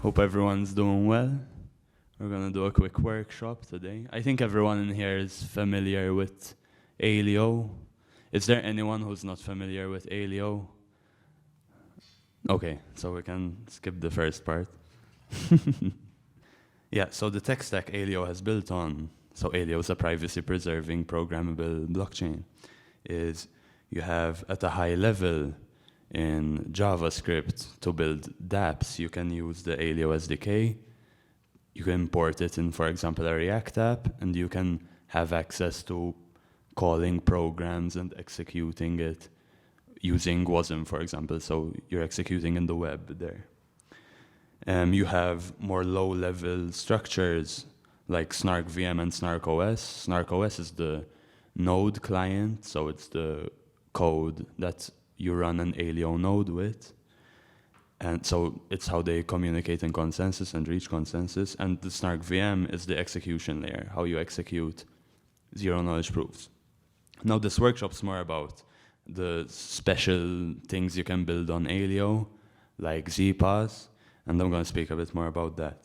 Hope everyone's doing well. We're gonna do a quick workshop today. I think everyone in here is familiar with Aleo. Is there anyone who's not familiar with Aleo? Okay, so we can skip the first part. Yeah, so the tech stack Aleo has built on, so Aleo is a privacy-preserving programmable blockchain, is you have at a high level in JavaScript to build dApps, you can use the Aleo SDK. You can import it in, for example, a React app, and you can have access to calling programs and executing it using WASM, for example, so you're executing in the web there. You have more low-level structures like Snark VM and Snark OS. Snark OS is the node client, so it's the code that you run an Aleo node with. And so it's how they communicate in consensus and reach consensus. And the Snark VM is the execution layer, how you execute zero-knowledge proofs. Now this workshop's more about the special things you can build on Aleo, like zPass, and I'm going to speak a bit more about that.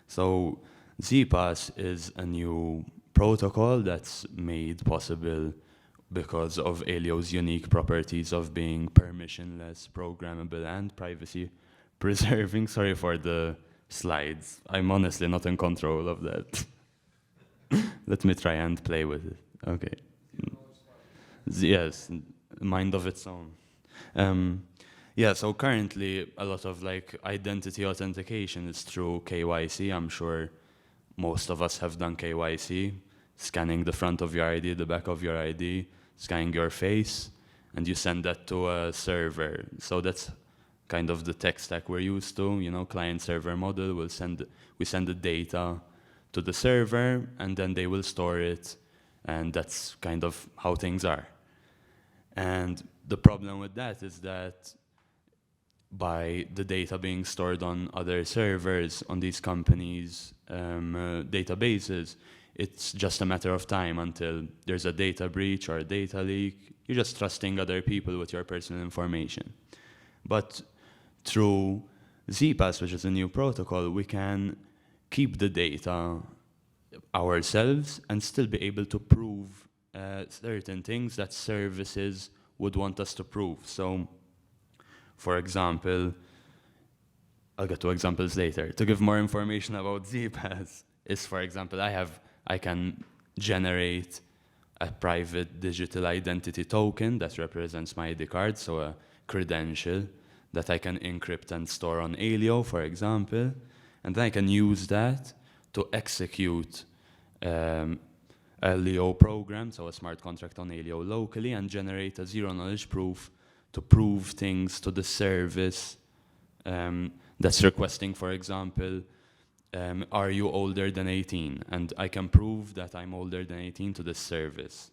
So zPass is a new protocol that's made possible because of Aleo's unique properties of being permissionless, programmable, and privacy-preserving. Sorry for the slides. I'm honestly not in control of that. Let me try and play with it. Okay. Yes, mind of its own. Yeah, so currently a lot of identity authentication is through KYC. I'm sure most of us have done KYC, scanning the front of your ID, the back of your ID, scanning your face, and you send that to a server. So that's kind of the tech stack we're used to, client-server model. We send the data to the server, and then they will store it, and that's kind of how things are. And the problem with that is that by the data being stored on other servers, on these companies' databases, it's just a matter of time until there's a data breach or a data leak. You're just trusting other people with your personal information. But through zPass, which is a new protocol, we can keep the data ourselves and still be able to prove certain things that services would want us to prove. So, for example, I'll get to examples later. To give more information about zPass is, for example, I can generate a private digital identity token that represents my ID card, so a credential that I can encrypt and store on Aleo, for example, and then I can use that to execute a Leo program, so a smart contract on Aleo locally, and generate a zero-knowledge proof to prove things to the service that's requesting, for example, are you older than 18? And I can prove that I'm older than 18 to the service.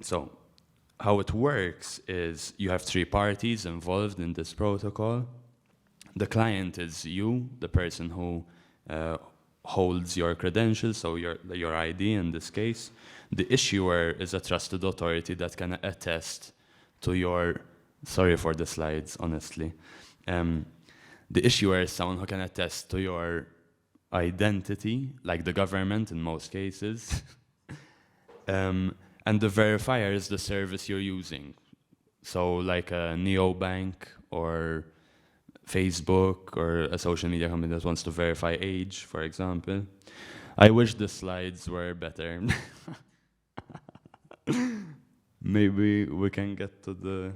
So how it works is you have three parties involved in this protocol. The client is you, the person who holds your credentials, so your ID in this case. The issuer is a trusted authority that can attest to your, sorry for the slides, honestly. The issuer is someone who can attest to your identity, like the government in most cases. And the verifier is the service you're using. So like a neobank or Facebook or a social media company that wants to verify age, for example. I wish the slides were better. Maybe we can get to the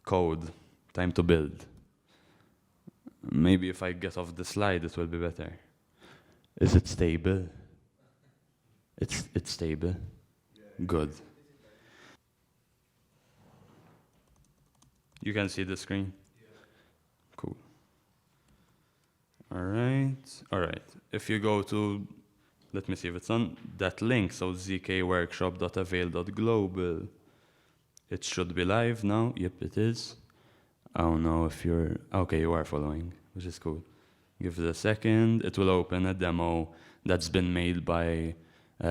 code. Time to build. Maybe if I get off the slide, it will be better. Is it stable? It's stable? Good. You can see the screen? Cool. All right. If you go to, let me see if it's on that link, so zkWorkshop.avail.global, it should be live now. Yep, it is. I don't know if you're, okay, you are following, which is cool. Give it a second. It will open a demo that's been made by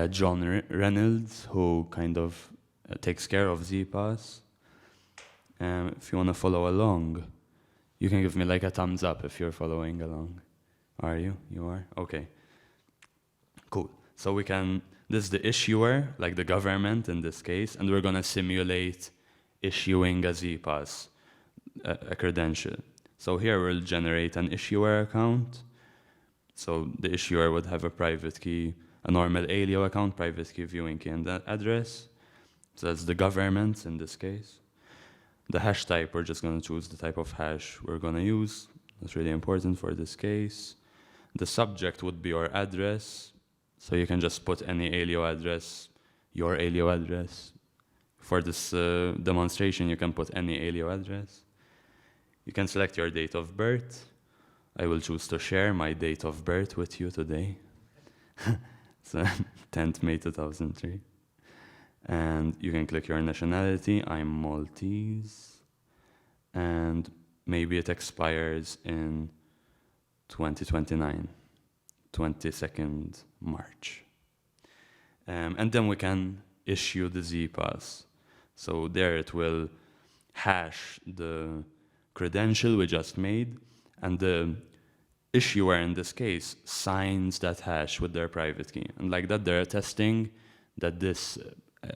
John Reynolds, who kind of takes care of zPass. If you want to follow along, You can give me like a thumbs up if you're following along. Are you? You are? Okay. Cool. So this is the issuer, like the government in this case, and we're going to simulate issuing a zPass, a credential. So here we'll generate an issuer account. So the issuer would have a private key, a normal Aleo account, private key, viewing key, and that address. So that's the government in this case. The hash type, we're just going to choose the type of hash we're going to use. That's really important for this case. The subject would be your address. So you can just put any Aleo address, your Aleo address. For this demonstration, you can put any Aleo address. You can select your date of birth. I will choose to share my date of birth with you today. So 10th May 2003. And you can click your nationality. I'm Maltese. And maybe it expires in 2029, 22nd March. And then we can issue the zPass. So there it will hash the credential we just made, and the issuer in this case signs that hash with their private key. And like that, they're attesting that this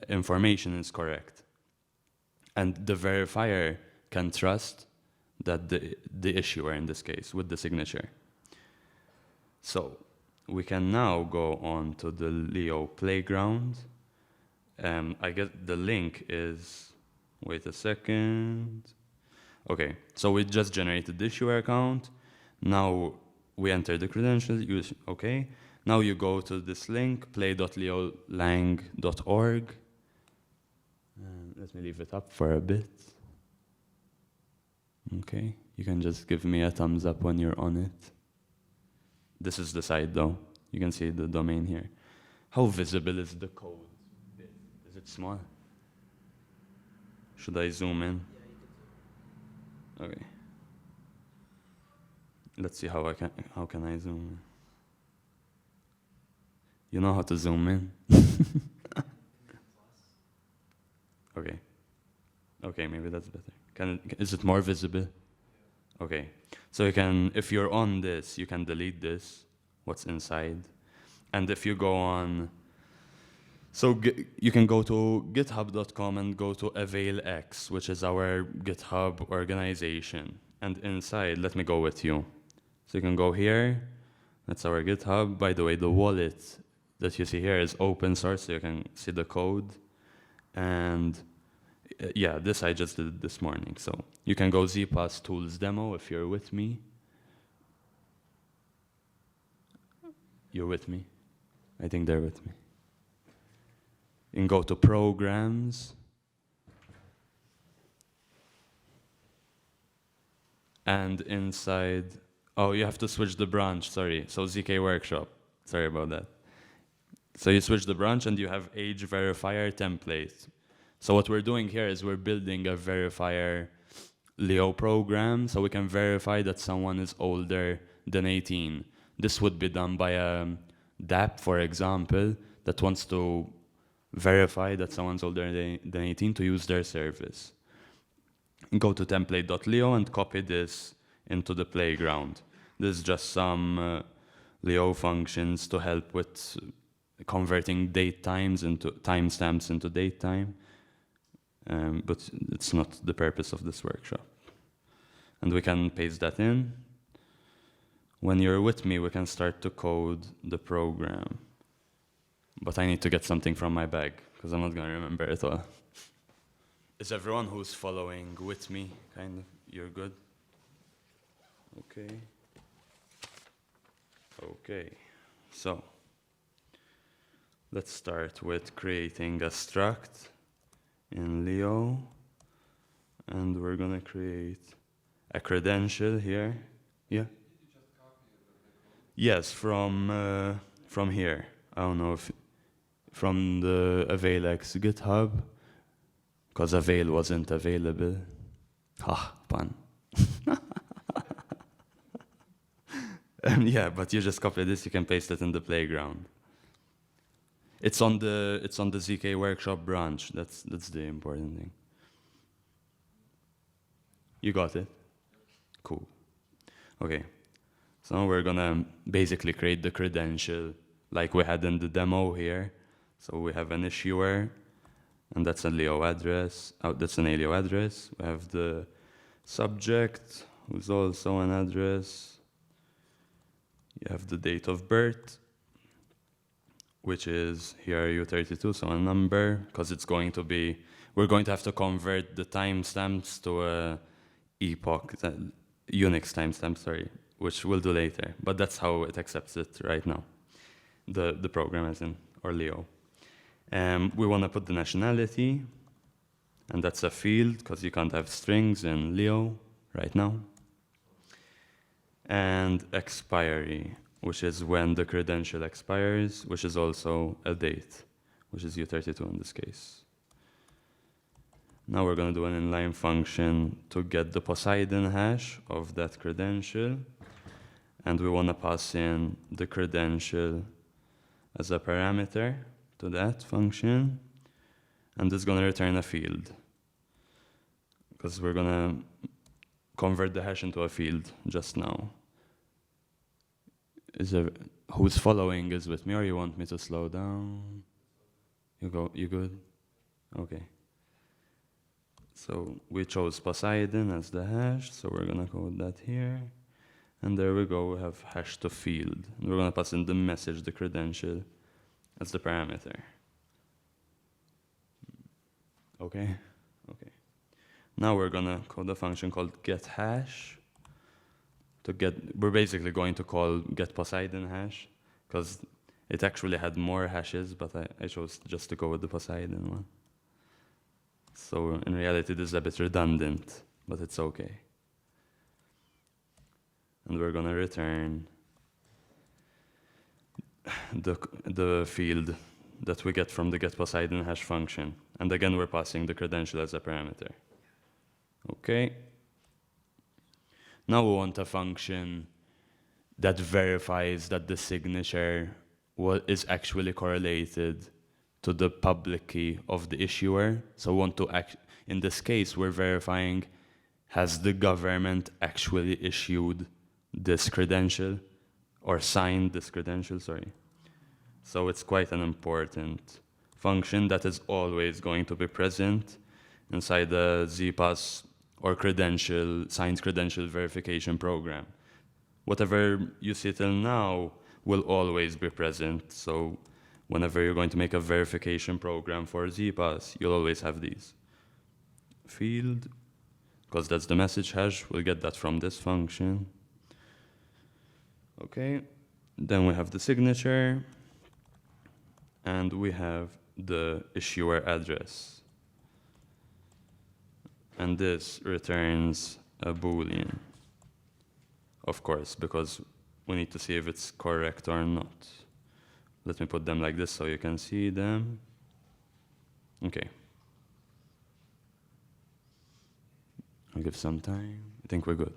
information is correct. And the verifier can trust that the issuer in this case with the signature. So we can now go on to the Leo playground. I guess the link is, wait a second. Okay, so we just generated the issuer account. Now we enter the credentials, okay. Now you go to this link, play.leolang.org. Let me leave it up for a bit. Okay, you can just give me a thumbs up when you're on it. This is the site though. You can see the domain here. How visible is the code? Is it small? Should I zoom in? Okay. Let's see how can I zoom in? You know how to zoom in? Okay. Okay, maybe that's better. Is it more visible? Okay. So you can, if you're on this, you can delete this, what's inside. And if you go on, so you can go to github.com and go to AvailX, which is our GitHub organization. And inside, let me go with you. So you can go here. That's our GitHub. By the way, the wallet that you see here is open source, so you can see the code. And yeah, this I just did this morning. So you can go zPass tools demo if you're with me. You're with me? I think they're with me. You can go to programs. And inside, oh, you have to switch the branch, sorry. So zkWorkshop, sorry about that. So you switch the branch and you have age verifier template. So what we're doing here is we're building a verifier Leo program so we can verify that someone is older than 18. This would be done by a DApp, for example, that wants to verify that someone's older than 18 to use their service. Go to template.leo and copy this into the playground. This is just some Leo functions to help with converting date times into timestamps into date time. But it's not the purpose of this workshop. And we can paste that in. When you're with me, we can start to code the program. But I need to get something from my bag, because I'm not going to remember it all. Is everyone who's following with me, kind of? You're good? Okay. Okay. So, let's start with creating a struct in Leo, and we're gonna create a credential here. Yeah. Yes, from here. I don't know if from the AvailX GitHub, because Avail wasn't available. Ah, pun. Yeah, but you just copy this. You can paste it in the playground. It's on the zkWorkshop branch. That's the important thing. You got it? Cool. Okay. So now we're gonna basically create the credential like we had in the demo here. So we have an issuer, and that's an Aleo address. That's an Aleo address. We have the subject, who's also an address. You have the date of birth, which is here U32, so a number, because it's going to be, we're going to have to convert the timestamps to a epoch, Unix timestamp, sorry, which we'll do later. But that's how it accepts it right now. The program as in, or Leo. We want to put the nationality, and that's a field, because you can't have strings in Leo right now. And expiry, which is when the credential expires, which is also a date, which is U32 in this case. Now we're going to do an inline function to get the Poseidon hash of that credential, and we want to pass in the credential as a parameter to that function, and it's going to return a field, because we're going to convert the hash into a field just now. Who's following is with me, or you want me to slow down? You good? Okay. So we chose Poseidon as the hash, so we're gonna code that here. And there we go, we have hash to field. And we're gonna pass in the message, the credential, as the parameter. Okay? Okay. Now we're gonna code a function called getHash. We're basically going to call getPoseidonHash, because it actually had more hashes, but I chose just to go with the Poseidon one. So in reality, this is a bit redundant, but it's okay. And we're gonna return the field that we get from the getPoseidonHash function. And again, we're passing the credential as a parameter. Okay. Now we want a function that verifies that the signature is actually correlated to the public key of the issuer. So we want to in this case, we're verifying, has the government actually issued this credential or signed this credential, sorry. So it's quite an important function that is always going to be present inside the zPass or signed credential verification program. Whatever you see till now will always be present. So whenever you're going to make a verification program for zPass, you'll always have these. Field, because that's the message hash, we'll get that from this function. Okay, then we have the signature, and we have the issuer address. And this returns a Boolean, of course, because we need to see if it's correct or not. Let me put them like this so you can see them. Okay. I'll give some time. I think we're good.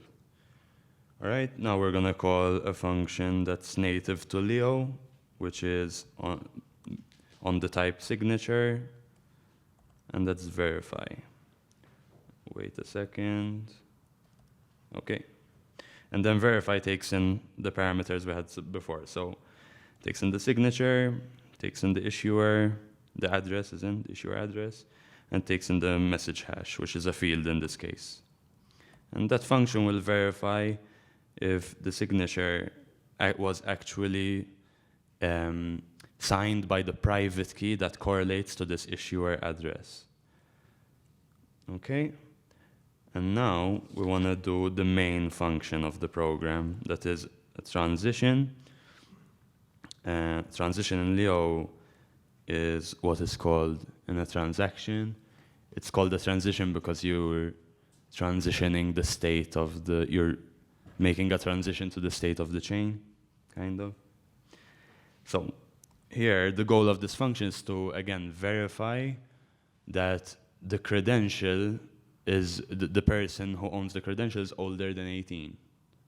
All right, now we're gonna call a function that's native to Leo, which is on the type signature, and that's verify. Wait a second. Okay. And then verify takes in the parameters we had before. So takes in the signature, takes in the issuer, the address is in the issuer address, and takes in the message hash, which is a field in this case. And that function will verify if the signature was actually signed by the private key that correlates to this issuer address. Okay? And now we want to do the main function of the program, that is a transition. Transition in Leo is what is called in a transaction. It's called a transition because you're transitioning the state of you're making a transition to the state of the chain, kind of. So here, the goal of this function is to, again, verify that the credential is, the person who owns the credential is older than 18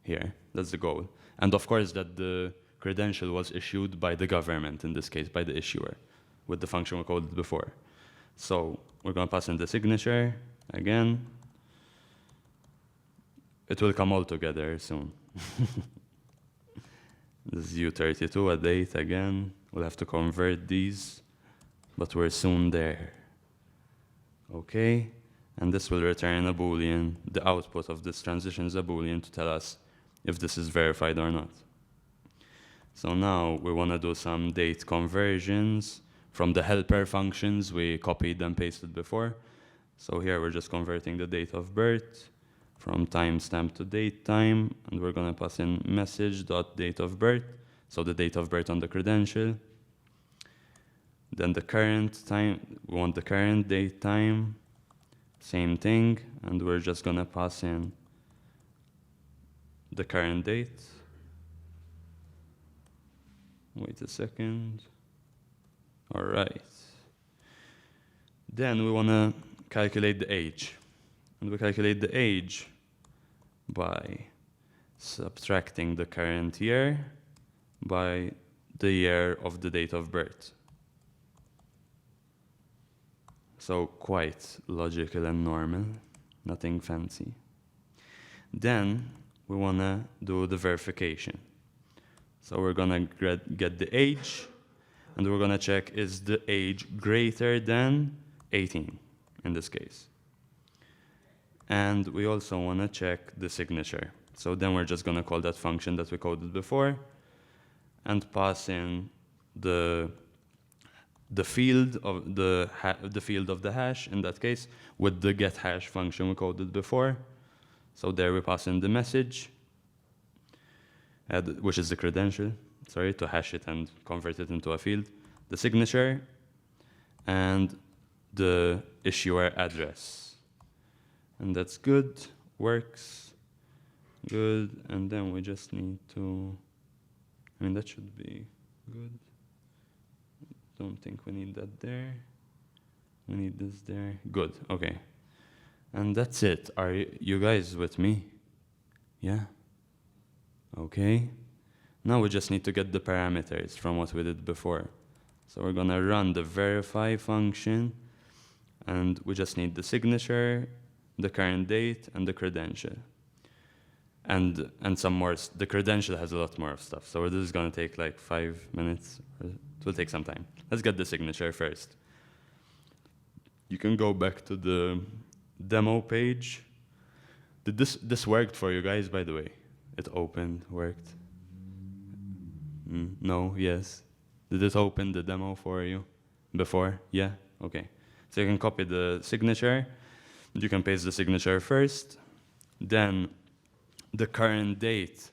here. That's the goal. And of course that the credential was issued by the government, in this case, by the issuer, with the function we called before. So we're going to pass in the signature again. it will come all together soon. This is U32, a date again. We'll have to convert these, but we're soon there. Okay, and this will return a Boolean. The output of this transition is a Boolean to tell us if this is verified or not. So now we want to do some date conversions from the helper functions we copied and pasted before. So here we're just converting the date of birth from timestamp to date time, and we're going to pass in message.date of birth, so the date of birth on the credential. Then the current time, we want the current date time, same thing, and we're just going to pass in the current date. Wait a second. All right. Then we want to calculate the age. And we calculate the age by subtracting the current year by the year of the date of birth. So quite logical and normal, nothing fancy. Then we want to do the verification. So we're going to get the age, and we're going to check is the age greater than 18 in this case. And we also want to check the signature. So then we're just going to call that function that we coded before and pass in the field of the hash in that case with the getHash function we coded before. So there we pass in the message, which is the credential, sorry, to hash it and convert it into a field, the signature, and the issuer address. And that's good, works, good, and then we just need to, that should be good. Don't think we need that there. We need this there. Good, okay. And that's it. Are you guys with me? Yeah? Okay. Now we just need to get the parameters from what we did before. So we're gonna run the verify function, and we just need the signature, the current date, and the credential. And some more. The credential has a lot more of stuff. So this is gonna take like 5 minutes. It will take some time. Let's get the signature first. You can go back to the demo page. Did this worked for you guys, by the way? It opened, worked? No, yes. Did it open the demo for you before? Yeah? Okay. So you can copy the signature. You can paste the signature first. Then the current date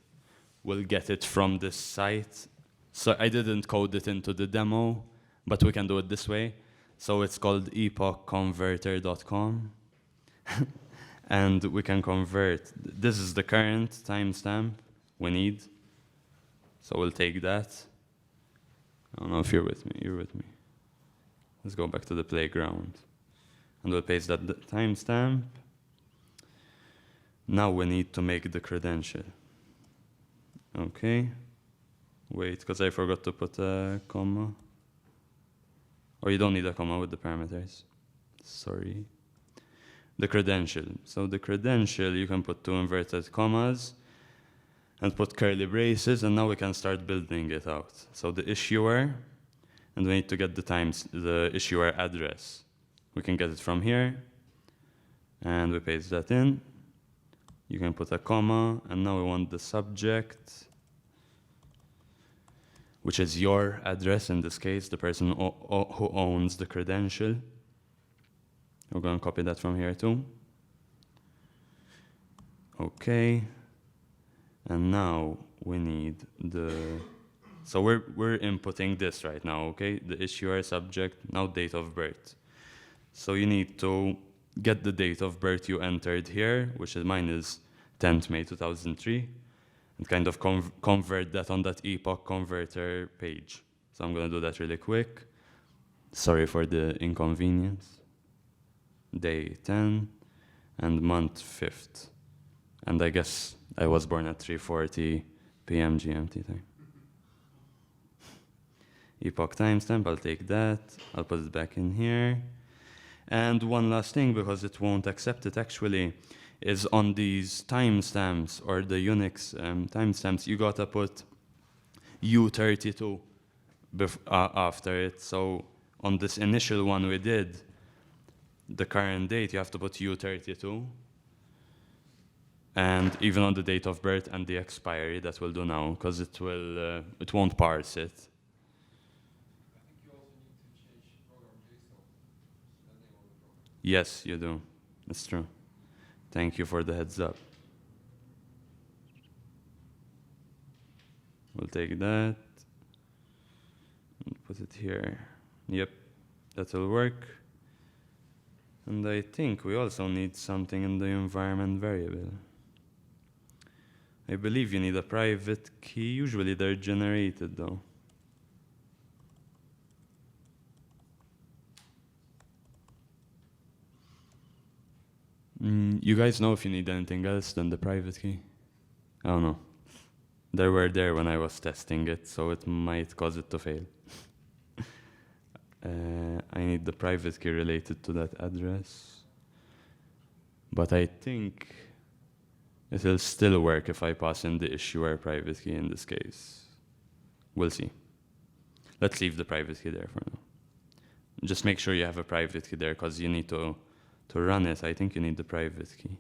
will get it from this site. So I didn't code it into the demo, but we can do it this way. So it's called epochconverter.com. And we can convert. This is the current timestamp we need. So we'll take that. I don't know if you're with me. You're with me. Let's go back to the playground. And we'll paste that timestamp. Now we need to make the credential. Okay. Wait, because I forgot to put a comma. Or you don't need a comma with the parameters. Sorry. The credential. So the credential, you can put 2 inverted commas and put curly braces, and now we can start building it out. So the issuer, and we need to get the issuer address. We can get it from here, and we paste that in. You can put a comma, and now we want the subject, which is your address in this case, the person who owns the credential. We're going to copy that from here too. Okay. And now we need so we're inputting this right now, okay? The issuer, subject, now date of birth. So you need to get the date of birth you entered here, which is mine is 10th May 2003, and kind of convert that on that epoch converter page. So I'm going to do that really quick. Sorry for the inconvenience. Day 10 and month 5th. And I guess I was born at 3:40 p.m. GMT time. Epoch timestamp, I'll take that. I'll put it back in here. And one last thing, because it won't accept it actually, is on these timestamps or the Unix timestamps, you gotta put U32 after it. So on this initial one we did, the current date, you have to put U32. And even on the date of birth and the expiry, that will do now, because it won't parse it. I think you also need to change program JSON, the name of the program. Yes, you do. That's true. Thank you for the heads up. We'll take that and put it here. Yep, that will work. And I think we also need something in the environment variable. I believe you need a private key. Usually they're generated though. You guys know if you need anything else than the private key? I don't know. They were there when I was testing it, so it might cause it to fail. I need the private key related to that address. But I think it will still work if I pass in the issuer private key in this case. We'll see. Let's leave the private key there for now. Just make sure you have a private key there, because you need to run it. I think you need the private key.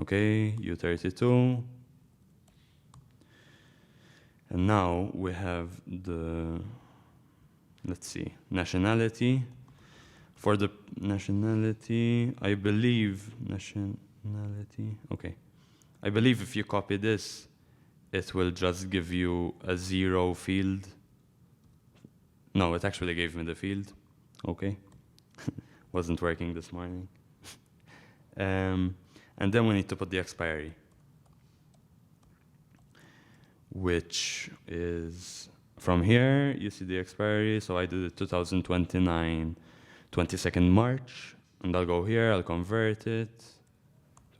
Okay, U32. And now we have the, let's see, nationality. For the nationality, I believe, nationality, okay. I believe if you copy this, it will just give you a 0 field. No, it actually gave me the field. Okay. Wasn't working this morning. And then we need to put the expiry, which is from here. You see the expiry. So I did it 2029, 22nd March. And I'll go here, I'll convert it.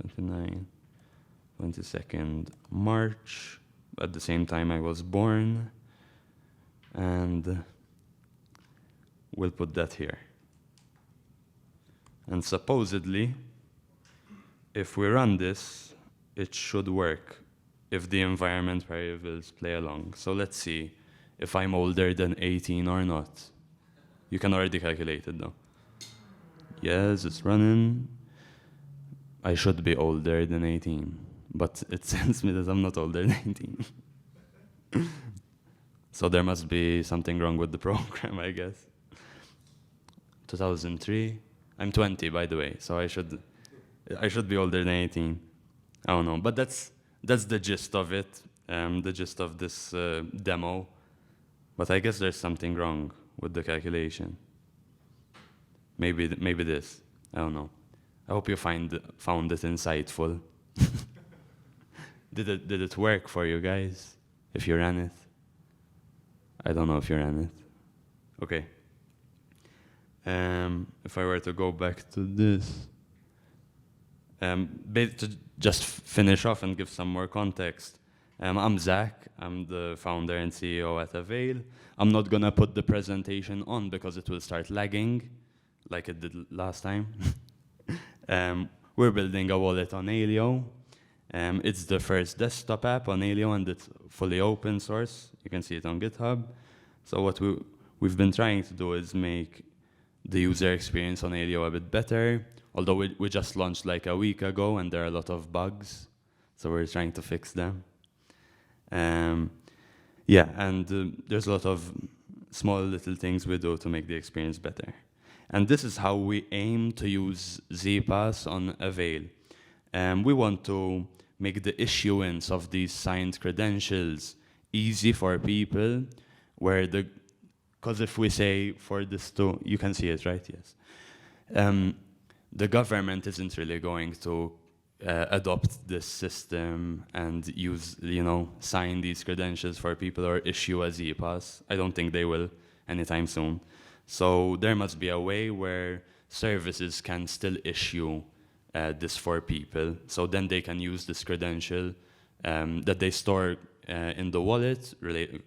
29, 22nd March. At the same time I was born. And we'll put that here. And supposedly, if we run this, it should work if the environment variables play along. So let's see if I'm older than 18 or not. You can already calculate it though. Yes, it's running. I should be older than 18, but it tells me that I'm not older than 18. So there must be something wrong with the program, I guess. 2003. I'm 20, by the way, so I should be older than 18. I don't know, but that's the gist of it, the gist of this demo. But I guess there's something wrong with the calculation. Maybe this. I don't know. I hope you found it insightful. Did it work for you guys? If you ran it? I don't know if you ran it. Okay. If I were to go back to this, to just finish off and give some more context, I'm Zach. I'm the founder and CEO at Avail. I'm not going to put the presentation on because it will start lagging like it did last time. We're building a wallet on Aleo. It's the first desktop app on Aleo, and it's fully open source. You can see it on GitHub. So what we've been trying to do is make the user experience on Aleo a bit better, although we just launched like a week ago and there are a lot of bugs, so we're trying to fix them. Yeah, and there's a lot of small little things we do to make the experience better. And this is how we aim to use zPass on Avail. We want to make the issuance of these signed credentials easy for people, where because if we say for this to, you can see it, right? Yes. The government isn't really going to adopt this system and use, sign these credentials for people or issue a zPass. I don't think they will anytime soon. So there must be a way where services can still issue this for people. So then they can use this credential that they store in the wallet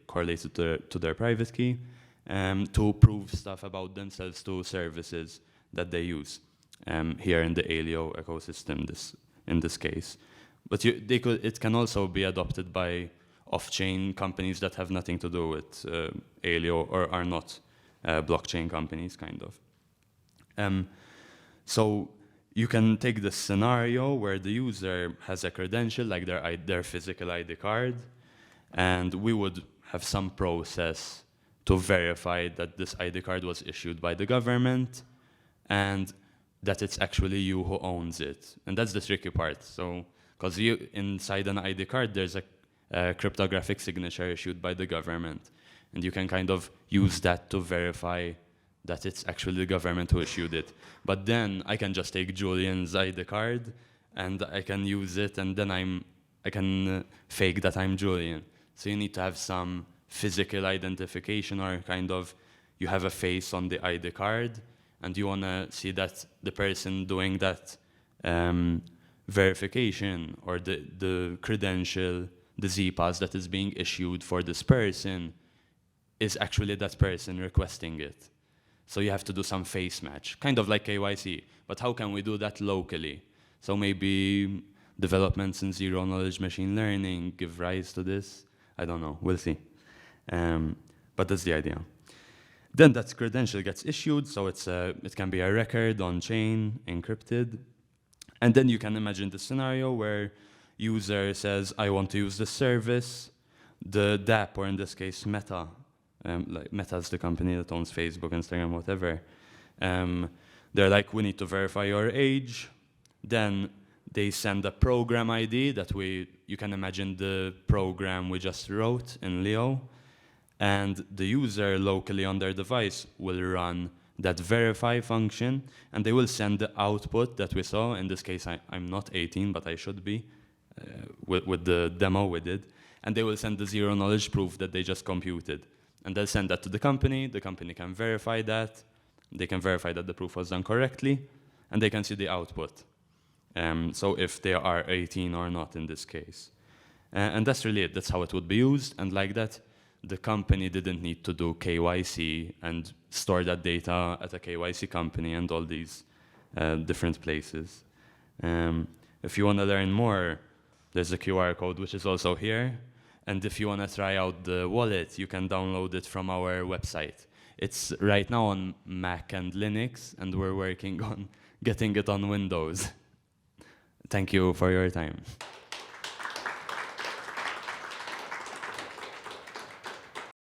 correlated to their private key to prove stuff about themselves to services that they use. here in the Aleo ecosystem in this case. But it can also be adopted by off-chain companies that have nothing to do with Aleo or are not blockchain companies, kind of. So you can take the scenario where the user has a credential, like their physical ID card, and we would have some process to verify that this ID card was issued by the government and that it's actually you who owns it. And that's the tricky part. So, because inside an ID card, there's a cryptographic signature issued by the government. And you can kind of use that to verify that it's actually the government who issued it. But then I can just take Julian's ID card and I can use it, and then I can fake that I'm Julian. So you need to have some physical identification, or kind of you have a face on the ID card and you want to see that the person doing that verification or the credential, the zPass that is being issued for this person is actually that person requesting it. So you have to do some face match, kind of like KYC. But how can we do that locally? So maybe developments in zero-knowledge machine learning give rise to this. I don't know. We'll see. But that's the idea. Then that credential gets issued, so it can be a record on-chain, encrypted. And then you can imagine the scenario where user says, I want to use the service. The DApp, or in this case, Meta, like Meta is the company that owns Facebook, Instagram, whatever. They're like, we need to verify your age. Then they send a program ID that you can imagine the program we just wrote in Leo. And the user locally on their device will run that verify function, and they will send the output that we saw. In this case, I'm not 18, but I should be, with the demo we did. And they will send the zero-knowledge proof that they just computed. And they'll send that to the company can verify that, they can verify that the proof was done correctly, and they can see the output. So if they are 18 or not in this case. And that's really it, that's how it would be used, and like that, the company didn't need to do KYC and store that data at a KYC company and all these different places. If you want to learn more, there's a QR code which is also here. And if you want to try out the wallet, you can download it from our website. It's right now on Mac and Linux, and we're working on getting it on Windows. Thank you for your time.